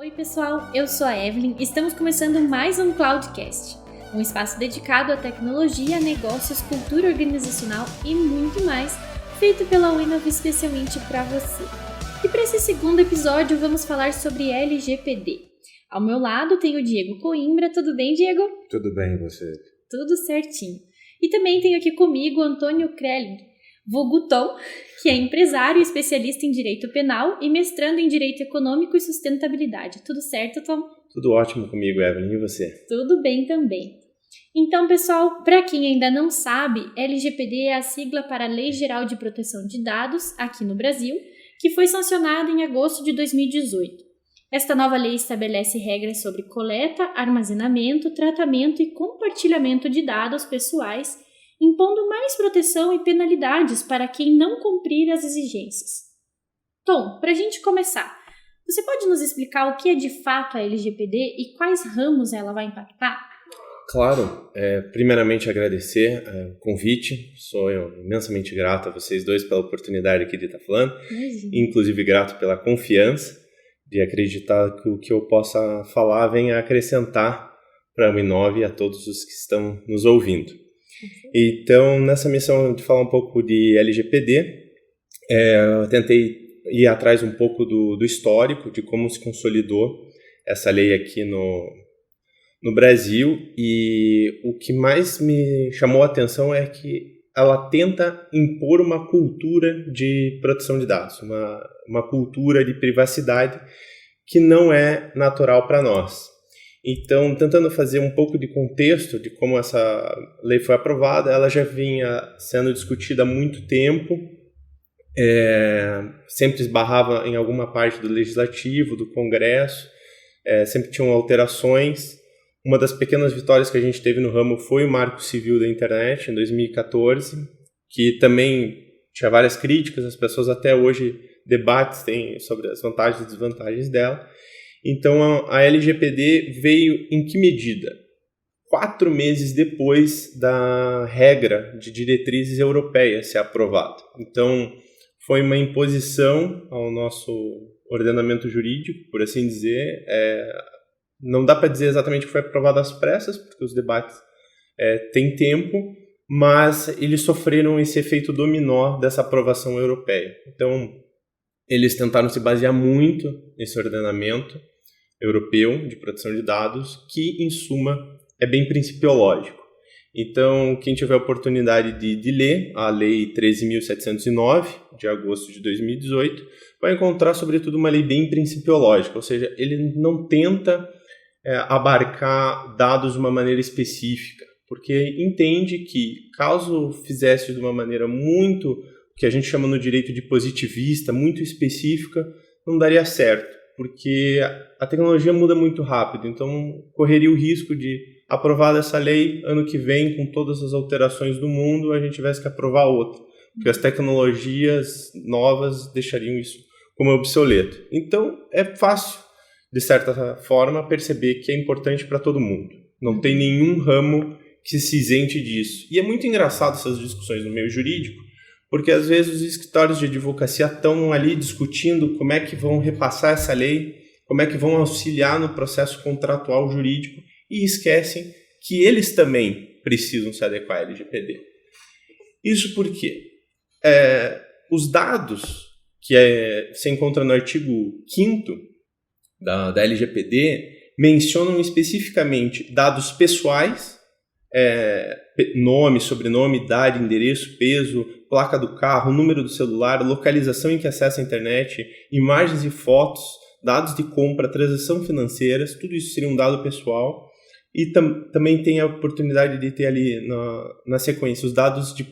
Oi pessoal, eu sou a Evelyn e estamos começando mais um Cloudcast, um espaço dedicado à tecnologia, negócios, cultura organizacional e muito mais, feito pela Winov especialmente para você. E para esse segundo episódio vamos falar sobre LGPD. Ao meu lado tem o Diego Coimbra, tudo bem, Diego? Tudo bem, você? Tudo certinho. E também tenho aqui comigo o Antônio Krelling, vulgo Tom, que é empresário e especialista em direito penal e mestrando em direito econômico e sustentabilidade. Tudo certo, Tom? Tudo ótimo comigo, Evelyn. E você? Tudo bem também. Então, pessoal, para quem ainda não sabe, LGPD é a sigla para a Lei Geral de Proteção de Dados, aqui no Brasil, que foi sancionada em agosto de 2018. Esta nova lei estabelece regras sobre coleta, armazenamento, tratamento e compartilhamento de dados pessoais, impondo mais proteção e penalidades para quem não cumprir as exigências. Tom, para a gente começar, você pode nos explicar o que é de fato a LGPD e quais ramos ela vai impactar? Claro. Primeiramente agradecer o convite. Sou imensamente grato a vocês dois pela oportunidade aqui de estar falando. Inclusive grato pela confiança de acreditar que o que eu possa falar venha acrescentar para a Winov e a todos os que estão nos ouvindo. Então, nessa missão de falar um pouco de LGPD, eu tentei ir atrás um pouco do histórico, de como se consolidou essa lei aqui no Brasil, e o que mais me chamou a atenção é que ela tenta impor uma cultura de proteção de dados, uma cultura de privacidade que não é natural para nós. Então, tentando fazer um pouco de contexto de como essa lei foi aprovada, ela já vinha sendo discutida há muito tempo, sempre esbarrava em alguma parte do Legislativo, do Congresso, sempre tinham alterações. Uma das pequenas vitórias que a gente teve no ramo foi o Marco Civil da Internet, em 2014, que também tinha várias críticas, as pessoas até hoje debatem sobre as vantagens e desvantagens dela. Então, a LGPD veio em que medida? 4 meses depois da regra de diretrizes europeias ser aprovada. Então, foi uma imposição ao nosso ordenamento jurídico, por assim dizer. Não dá para dizer exatamente que foi aprovado às pressas, porque os debates têm tempo, mas eles sofreram esse efeito dominó dessa aprovação europeia. Então, eles tentaram se basear muito nesse ordenamento europeu de proteção de dados, que, em suma, é bem principiológico. Então, quem tiver a oportunidade de ler a Lei 13.709, de agosto de 2018, vai encontrar, sobretudo, uma lei bem principiológica, ou seja, ele não tenta abarcar dados de uma maneira específica, porque entende que, caso fizesse de uma maneira muito, o que a gente chama no direito de positivista, muito específica, não daria certo, porque a tecnologia muda muito rápido, então correria o risco de, aprovada essa lei, ano que vem, com todas as alterações do mundo, a gente tivesse que aprovar outra, porque as tecnologias novas deixariam isso como obsoleto. Então, é fácil, de certa forma, perceber que é importante para todo mundo. Não tem nenhum ramo que se isente disso. E é muito engraçado essas discussões no meio jurídico, porque às vezes os escritórios de advocacia estão ali discutindo como é que vão repassar essa lei, como é que vão auxiliar no processo contratual jurídico e esquecem que eles também precisam se adequar à LGPD. Isso porque os dados que se encontra no artigo 5º da LGPD mencionam especificamente dados pessoais, nome, sobrenome, idade, endereço, peso, placa do carro, número do celular, localização em que acessa a internet, imagens e fotos, dados de compra, transação financeiras, tudo isso seria um dado pessoal. E também tem a oportunidade de ter ali na sequência os dados de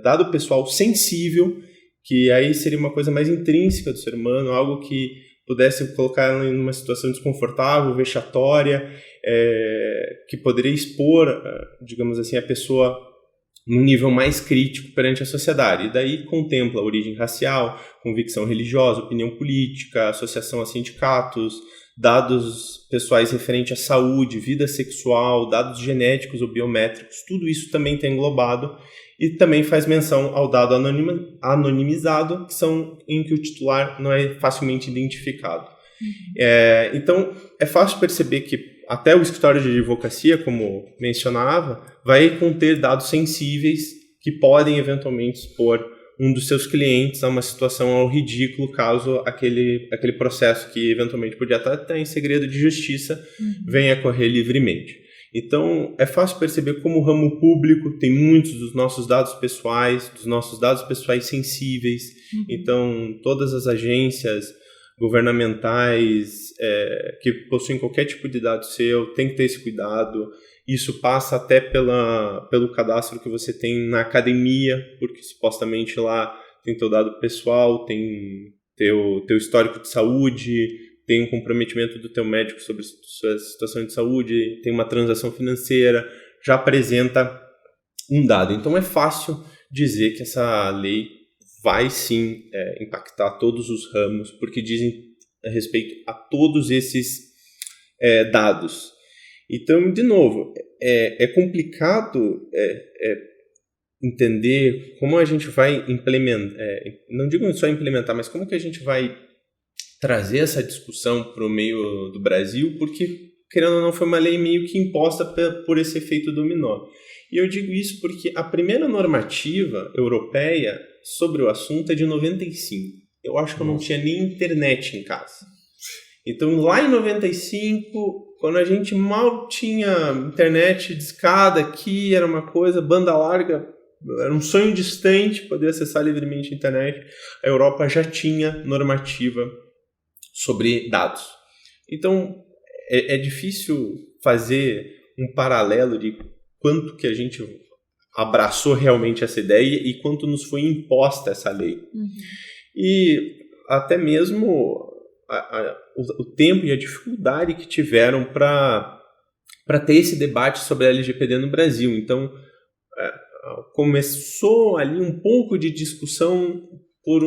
dado pessoal sensível, que aí seria uma coisa mais intrínseca do ser humano, algo que pudesse colocar ela em uma situação desconfortável, vexatória, que poderia expor, digamos assim, a pessoa num nível mais crítico perante a sociedade. E daí contempla a origem racial, convicção religiosa, opinião política, associação a sindicatos, dados pessoais referentes à saúde, vida sexual, dados genéticos ou biométricos, tudo isso também está englobado. E também faz menção ao dado anonimizado, que são em que o titular não é facilmente identificado. Então, é fácil perceber que até o escritório de advocacia, como mencionava, vai conter dados sensíveis que podem eventualmente expor um dos seus clientes a uma situação ao ridículo, caso aquele processo que eventualmente podia estar em segredo de justiça venha a correr livremente. Então, é fácil perceber como o ramo público tem muitos dos nossos dados pessoais sensíveis. Então, todas as agências governamentais que possuem qualquer tipo de dado seu tem que ter esse cuidado. Isso passa até pelo cadastro que você tem na academia, porque supostamente lá tem teu dado pessoal, tem teu histórico de saúde, tem um comprometimento do teu médico sobre sua situação de saúde, tem uma transação financeira, já apresenta um dado. Então é fácil dizer que essa lei vai sim impactar todos os ramos, porque dizem respeito a todos esses dados. Então, de novo, é complicado entender como a gente vai implementar, não digo só implementar, mas como que a gente vai trazer essa discussão para o meio do Brasil, porque, querendo ou não, foi uma lei meio que imposta por esse efeito dominó. E eu digo isso porque a primeira normativa europeia sobre o assunto é de 95. Eu acho que eu não tinha nem internet em casa. Então, lá em 95, quando a gente mal tinha internet discada aqui, era uma coisa, banda larga, era um sonho distante poder acessar livremente a internet, a Europa já tinha normativa sobre dados. Então, é difícil fazer um paralelo de quanto que a gente abraçou realmente essa ideia e quanto nos foi imposta essa lei. E até mesmo o tempo e a dificuldade que tiveram para ter esse debate sobre a LGPD no Brasil. Então, começou ali um pouco de discussão por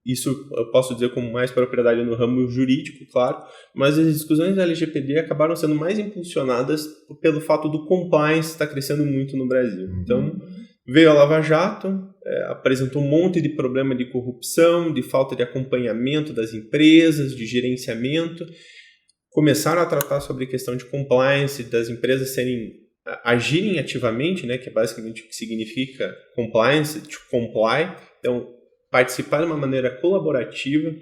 isso eu posso dizer com mais propriedade no ramo jurídico, claro, mas as discussões da LGPD acabaram sendo mais impulsionadas pelo fato do compliance estar crescendo muito no Brasil. Então, veio a Lava Jato, apresentou um monte de problema de corrupção, de falta de acompanhamento das empresas, de gerenciamento. Começaram a tratar sobre a questão de compliance, das empresas agirem ativamente, né, que é basicamente o que significa compliance, to comply. Então, participar de uma maneira colaborativa,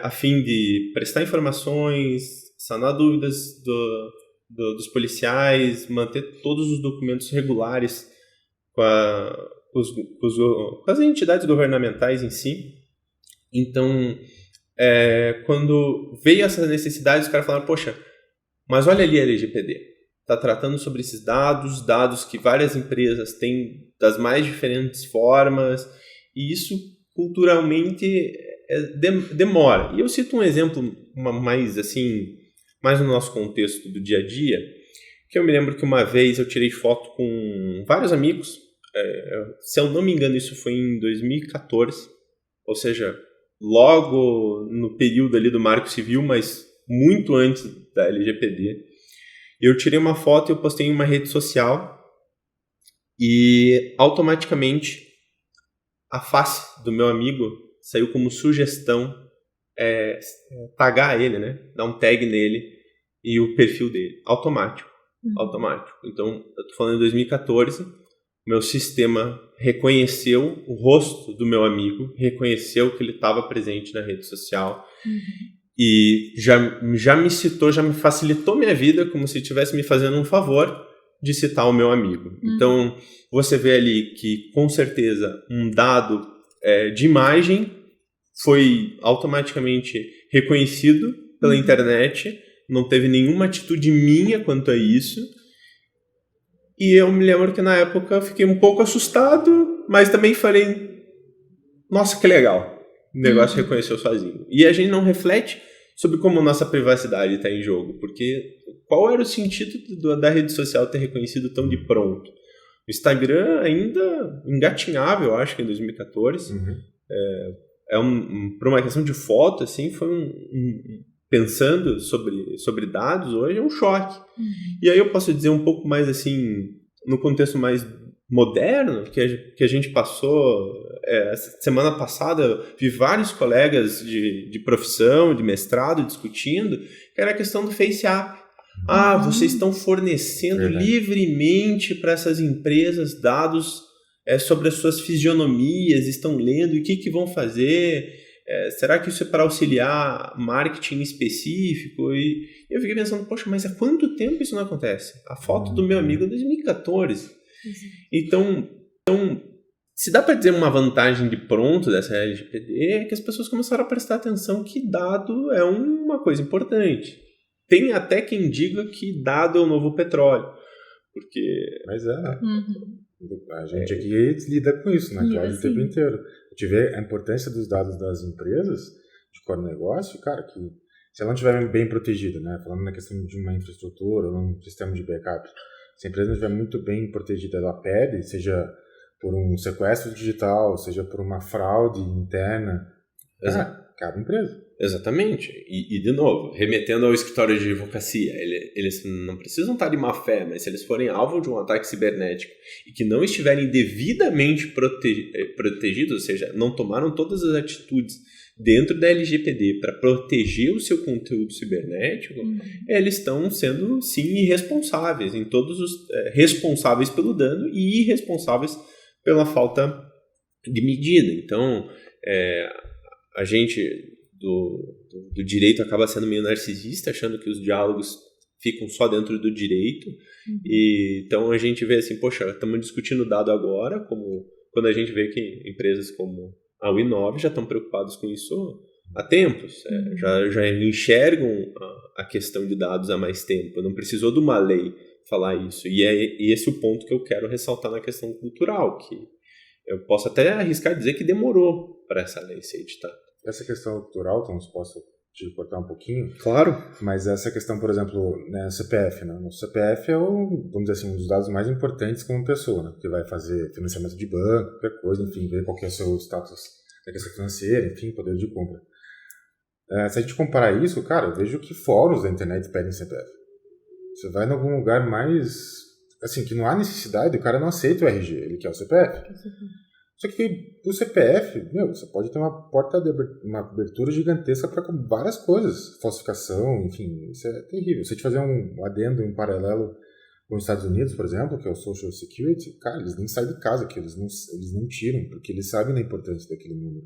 a fim de prestar informações, sanar dúvidas dos policiais, manter todos os documentos regulares com as entidades governamentais em si. Então, quando veio essa necessidade, os caras falaram, poxa, mas olha ali a LGPD, está tratando sobre esses dados que várias empresas têm das mais diferentes formas, e isso culturalmente demora. E eu cito um exemplo mais no nosso contexto do dia a dia, que eu me lembro que uma vez eu tirei foto com vários amigos, se eu não me engano isso foi em 2014, ou seja, logo no período ali do Marco Civil, mas muito antes da LGPD. Eu tirei uma foto e eu postei em uma rede social e automaticamente a face do meu amigo saiu como sugestão tagar ele, né? Dar um tag nele e o perfil dele. Automático. Então, eu tô falando em 2014, meu sistema reconheceu o rosto do meu amigo, reconheceu que ele estava presente na rede social e já me citou, já me facilitou minha vida como se estivesse me fazendo um favor de citar o meu amigo. Então, você vê ali que, com certeza, um dado de imagem foi automaticamente reconhecido pela internet, não teve nenhuma atitude minha quanto a isso. E eu me lembro que, na época, eu fiquei um pouco assustado, mas também falei, nossa, que legal, o negócio reconheceu sozinho. E a gente não reflete sobre como nossa privacidade está em jogo, porque qual era o sentido da rede social ter reconhecido tão de pronto? O Instagram ainda engatinhava, eu acho que em 2014. Por uma questão de foto, assim, foi pensando sobre dados, hoje é um choque. E aí eu posso dizer um pouco mais assim, no contexto mais moderno que a gente passou. Semana passada eu vi vários colegas de profissão, de mestrado, discutindo, que era a questão do Face App. Vocês estão fornecendo livremente para essas empresas dados sobre as suas fisionomias, estão lendo, e o que vão fazer? Será que isso é para auxiliar marketing específico? E eu fiquei pensando, poxa, mas há quanto tempo isso não acontece? A foto do meu amigo é 2014. Então, se dá para dizer uma vantagem de pronto dessa LGPD, é que as pessoas começaram a prestar atenção que dado é uma coisa importante. Tem até quem diga que dado é o novo petróleo. Mas a gente aqui lida com isso, né? Claro, o tempo inteiro. A gente vê a importância dos dados das empresas de core negócio, cara, que se ela não estiver bem protegida, né? Falando na questão de uma infraestrutura, um sistema de backup, se a empresa não estiver muito bem protegida, ela perde, seja por um sequestro digital, seja por uma fraude interna, acaba a empresa. Exatamente. E, de novo, remetendo ao escritório de advocacia, eles não precisam estar de má fé, mas se eles forem alvo de um ataque cibernético e que não estiverem devidamente protegidos, ou seja, não tomaram todas as atitudes dentro da LGPD para proteger o seu conteúdo cibernético, eles estão sendo, sim, irresponsáveis, em todos os responsáveis pelo dano e irresponsáveis pela falta de medida. Então, a gente do direito acaba sendo meio narcisista, achando que os diálogos ficam só dentro do direito. E então a gente vê assim, poxa, estamos discutindo dado agora, como quando a gente vê que empresas como a Winove já estão preocupadas com isso há tempos, já enxergam a questão de dados há mais tempo, não precisou de uma lei falar isso. E é esse o ponto que eu quero ressaltar na questão cultural, que eu posso até arriscar dizer que demorou para essa lei ser editada. Essa questão cultural, então, posso te cortar um pouquinho? Claro. Mas essa questão, por exemplo, né, CPF, né? O CPF é vamos dizer assim, um dos dados mais importantes como pessoa, né? Que vai fazer financiamento de banco, qualquer coisa, enfim, ver qual que é o seu status da questão financeira, enfim, poder de compra. Se a gente comparar isso, cara, eu vejo que fóruns da internet pedem CPF. Você vai em algum lugar mais, assim, que não há necessidade, o cara não aceita o RG, ele quer o CPF. Só que o CPF, você pode ter uma abertura gigantesca para várias coisas, falsificação, enfim, isso é terrível. Se a gente fazer um adendo, um paralelo com os Estados Unidos, por exemplo, que é o Social Security, cara, eles nem saem de casa aqui, eles não tiram, porque eles sabem da importância daquele número.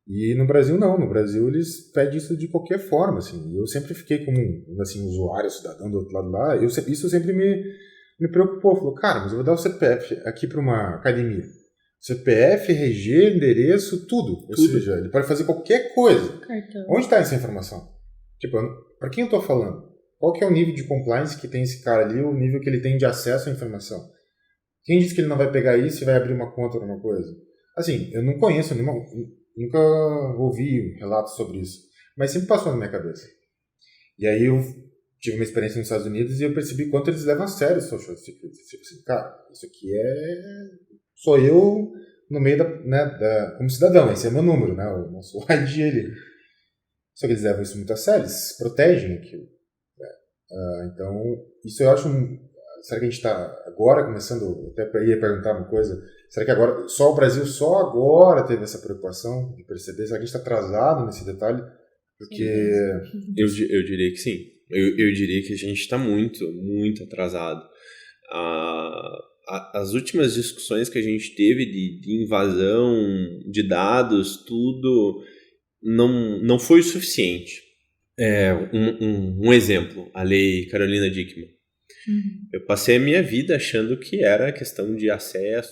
E no Brasil não, no Brasil eles pedem isso de qualquer forma, assim. Eu sempre fiquei como assim, usuário, cidadão do outro lado lá, isso sempre me preocupou. Falou, cara, mas eu vou dar o CPF aqui para uma academia. CPF, RG, endereço, tudo. Ou seja, ele pode fazer qualquer coisa. Cartão. Onde está essa informação? Tipo, para quem eu estou falando? Qual que é o nível de compliance que tem esse cara ali, o nível que ele tem de acesso à informação? Quem diz que ele não vai pegar isso e vai abrir uma conta ou alguma coisa? Assim, eu não conheço, nunca ouvi relatos sobre isso, mas sempre passou na minha cabeça. E aí eu tive uma experiência nos Estados Unidos e eu percebi quanto eles levam a sério o Social Security. Tipo assim, cara, isso aqui sou eu no meio como cidadão, esse é meu número, né? O nosso ID ali. Só que eles levam isso muito a sério, eles protegem aquilo. Então, isso eu acho. Será que a gente está agora começando? Até ia perguntar uma coisa. Será que agora, só o Brasil só agora teve essa preocupação de perceber? Será que a gente está atrasado nesse detalhe? Porque. Eu diria que sim. Eu diria que a gente está muito, muito atrasado. As últimas discussões que a gente teve de invasão de dados, tudo, não foi o suficiente. Um exemplo, a lei Carolina Dickmann. Eu passei a minha vida achando que era questão de acesso